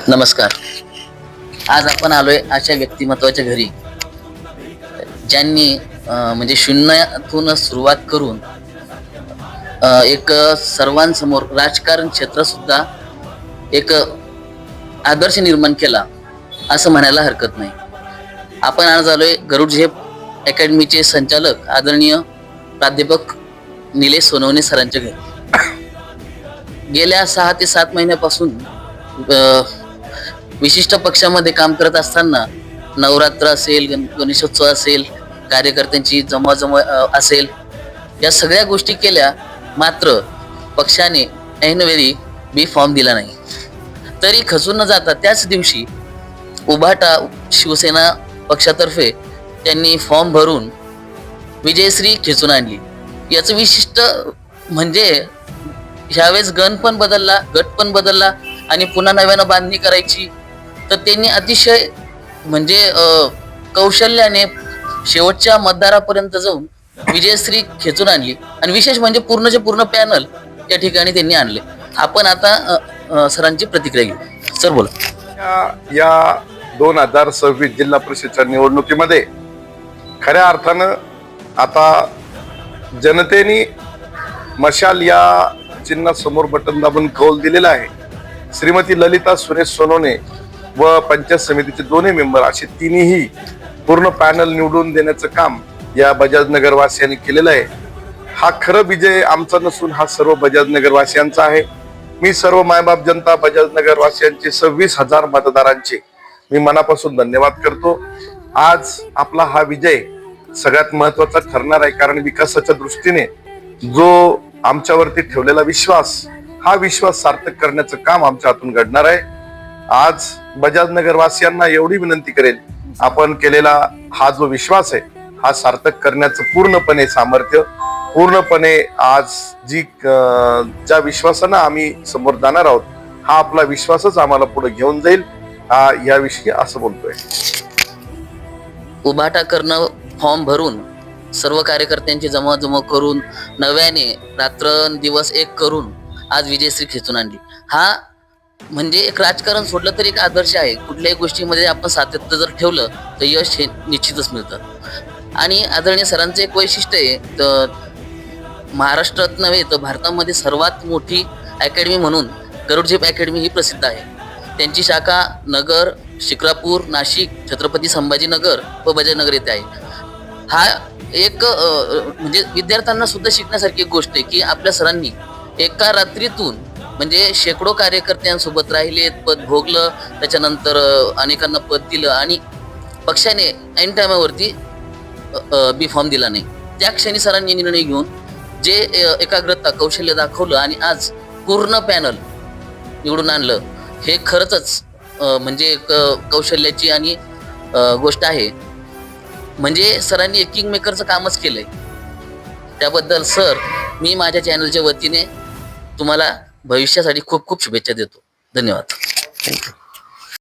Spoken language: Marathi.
नमस्कार. आज आपण आलोय अशा व्यक्तिमत्वाच्या घरी ज्यांनी म्हणजे शून्यातून सुरुवात करून एक सर्वांसमोर राजकारण क्षेत्र सुद्धा एक आदर्श निर्माण केला असं म्हणायला हरकत नाही. आपण आज आलोय गरुड झेप अकॅडमीचे संचालक आदरणीय प्राध्यापक निलेश सोनवणे सरांच्या घरी. गेल्या 6 ते 7 महिन्यापासून विशिष्ट पक्षामध्ये काम करत असताना नवरात्र असेल, गणेशोत्सव असेल, कार्यकर्त्यांची जमवाजमव असेल, या सगळ्या गोष्टी केल्या. मात्र पक्षाने ऐनवेळी बी फॉर्म दिला नाही. तरी खचून न जाता त्याच दिवशी उभाटा शिवसेना पक्षातर्फे त्यांनी फॉर्म भरून विजयश्री खेचून आणली. याचं विशिष्ट म्हणजे ह्यावेळेस गट पण बदलला आणि पुन्हा नव्यानं बांधणी करायची. तर त्यांनी अतिशय म्हणजे कौशल्याने शेवटच्या मतदारापर्यंत जाऊन विजयश्री खेचून आणली. आणि विशेष म्हणजे पूर्णचे पूर्ण पॅनल या ठिकाणी त्यांनी आणले. आपण आता सरांची प्रतिक्रिया घेऊ. सर बोला. या 2026 जिल्हा परिषदच्या निवडणुकीमध्ये खऱ्या अर्थानं आता जनतेने मशाल या चिन्हासमोर बटन दाबून कौल दिलेला आहे. श्रीमती ललिता सुरेश सोनवणे व पंचायत समितीचे दोन्ही मेंबर असे तिन्ही पूर्ण पॅनल निवडून देण्याचं काम या बजाजनगर वासियांनी केलेलं आहे. हा खरं विजय आमचा नसून हा सर्व बजाजनगर वासियांचा आहे. मी सर्व मायबाप जनता बजाजनगर वासियांचे 26,000 मतदारांचे मी मनापासून धन्यवाद करतो. आज आपला हा विजय सगळ्यात महत्वाचा ठरणार आहे, कारण विकासाच्या दृष्टीने जो आमच्यावरती ठेवलेला विश्वास, हा विश्वास सार्थक करण्याचं काम आमच्या हातून घडणार आहे. आज बजाजनगर वासियांना एवढी विनंती करेल, आपण केलेला हा जो विश्वास आहे हा सार्थक करण्याचं पूर्णपणे सामर्थ्य, पूर्णपणे आज ज्या विश्वासानं आम्ही समोर जाणार आहोत, हा आपला विश्वासच आम्हाला पुढे घेऊन जाईल, याविषयी असं बोलतोय. उभाटा करणं, फॉर्म भरून सर्व कार्यकर्त्यांची जमवाजमव करून नव्याने रात्रंदिवस एक करून आज विजयश्री खेचून आणली. हा म्हणजे एक राजकारण सोडलं तर एक आदर्श आहे. कुठल्याही गोष्टीमध्ये आपण सातत्य जर ठेवलं तर यश हे निश्चितच मिळतं. आणि आदरणीय सरांचं एक वैशिष्ट्य आहे, तर महाराष्ट्रात नव्हे तर भारतामध्ये सर्वात मोठी अकॅडमी म्हणून गरुड झेप अकॅडमी ही प्रसिद्ध आहे. त्यांची शाखा नगर, शिक्रापूर, नाशिक, छत्रपती संभाजीनगर व बजाजनगर येथे आहे. हा एक म्हणजे विद्यार्थ्यांना सुद्धा शिकण्यासारखी एक गोष्ट आहे की आपल्या सरांनी एका रात्रीतून म्हणजे शेकडो कार्यकर्त्यांसोबत राहिले, पद भोगलं, त्याच्यानंतर अनेकांना पद दिलं आणि पक्षाने ऐन टायमावरती बी फॉर्म दिला नाही. त्या क्षणी सरांनी निर्णय घेऊन जे एकाग्रता, कौशल्य दाखवलं आणि आज पूर्ण पॅनल निवडून आणलं, हे खरंच म्हणजे कौशल्याची आणि गोष्ट आहे. म्हणजे सरांनी एक किंग मेकरचं कामच केलंय. त्याबद्दल सर मी माझ्या चॅनलच्या वतीने तुम्हाला भविष्यासाठी खूप खूप शुभेच्छा देतो. धन्यवाद. थँक्यू.